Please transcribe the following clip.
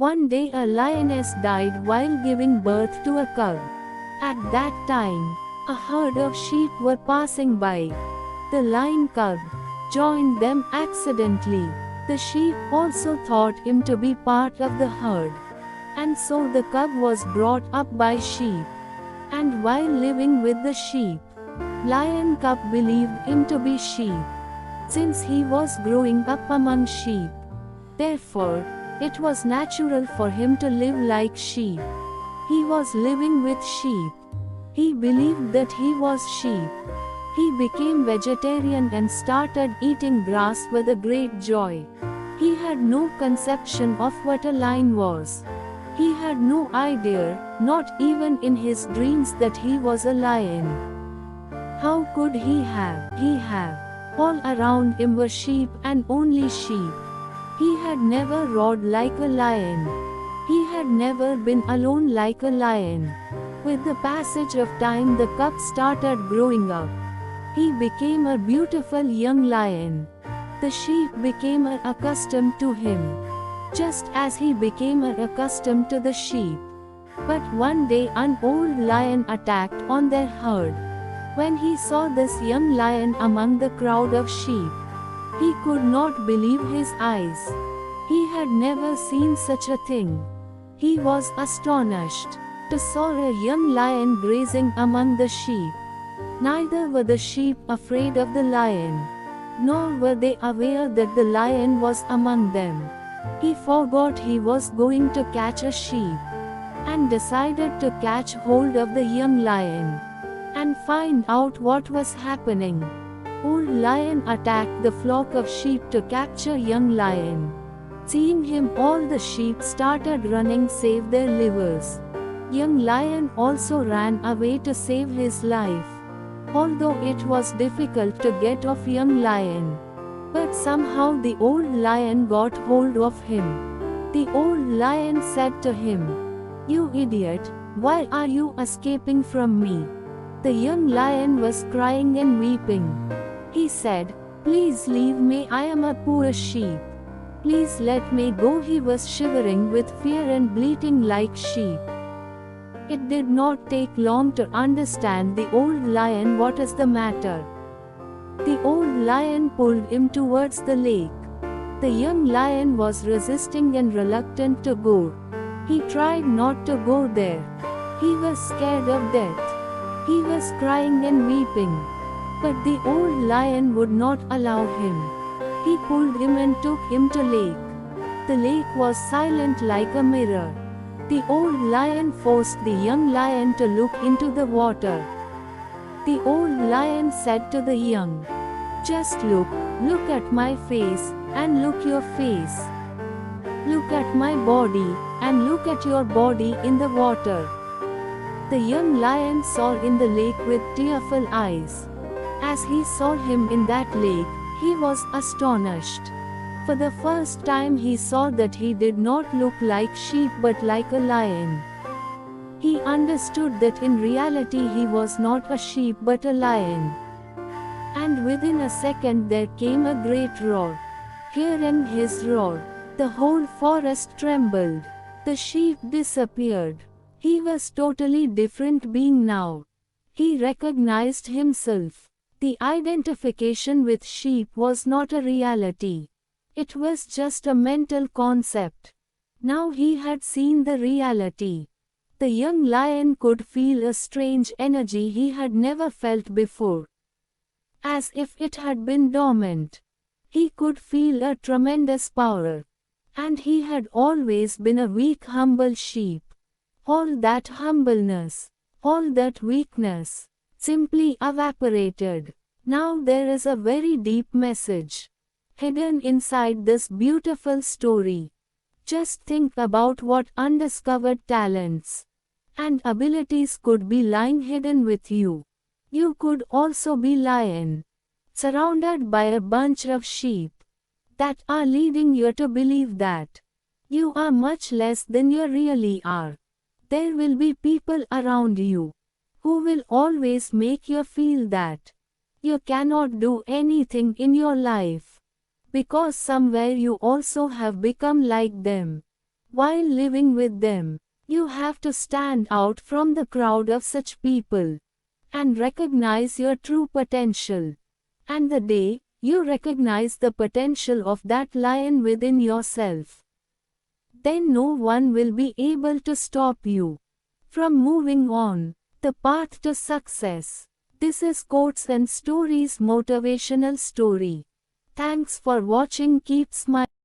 One day a lioness died while giving birth to a cub. At that time, a herd of sheep were passing by. The lion cub joined them accidentally. The sheep also thought him to be part of the herd. And so the cub was brought up by sheep. And while living with the sheep, lion cub believed him to be sheep, since he was growing up among sheep. Therefore, it was natural for him to live like sheep. He was living with sheep. He believed that he was sheep. He became vegetarian and started eating grass with a great joy. He had no conception of what a lion was. He had no idea, not even in his dreams, that he was a lion. How could he have? All around him were sheep and only sheep. He had never roared like a lion. He had never been alone like a lion. With the passage of time, the cub started growing up. He became a beautiful young lion. The sheep became accustomed to him, just as he became accustomed to the sheep. But one day an old lion attacked on their herd. When he saw this young lion among the crowd of sheep, he could not believe his eyes. He had never seen such a thing. He was astonished to saw a young lion grazing among the sheep. Neither were the sheep afraid of the lion, nor were they aware that the lion was among them. He forgot he was going to catch a sheep, and decided to catch hold of the young lion and find out what was happening. Old lion attacked the flock of sheep to capture young lion. Seeing him, all the sheep started running save their livers. Young lion also ran away to save his life. Although it was difficult to get off young lion, but somehow the old lion got hold of him. The old lion said to him, "You idiot, why are you escaping from me?" The young lion was crying and weeping. He said, "Please leave me, I am a poor sheep. Please let me go." He was shivering with fear and bleating like sheep. It did not take long to understand the old lion what is the matter. The old lion pulled him towards the lake. The young lion was resisting and reluctant to go. He tried not to go there. He was scared of death. He was crying and weeping. But the old lion would not allow him. He pulled him and took him to lake. The lake was silent like a mirror. The old lion forced the young lion to look into the water. The old lion said to the young, "Just look at my face, and look your face. Look at my body, and look at your body in the water." The young lion saw in the lake with tearful eyes. As he saw him in that lake, he was astonished. For the first time he saw that he did not look like sheep but like a lion. He understood that in reality he was not a sheep but a lion. And within a second there came a great roar. Hearing his roar, the whole forest trembled. The sheep disappeared. He was totally different being now. He recognized himself. The identification with sheep was not a reality. It was just a mental concept. Now he had seen the reality. The young lion could feel a strange energy he had never felt before. As if it had been dormant. He could feel a tremendous power. And he had always been a weak, humble sheep. All that humbleness, all that weakness, simply evaporated. Now there is a very deep message hidden inside this beautiful story. Just think about what undiscovered talents and abilities could be lying hidden with you. You could also be lion, surrounded by a bunch of sheep that are leading you to believe that you are much less than you really are. There will be people around you who will always make you feel that you cannot do anything in your life, because somewhere you also have become like them. While living with them, you have to stand out from the crowd of such people and recognize your true potential. And the day you recognize the potential of that lion within yourself, then no one will be able to stop you from moving on the path to success. This is Quotes and Stories motivational story. Thanks for watching. Keep smiling.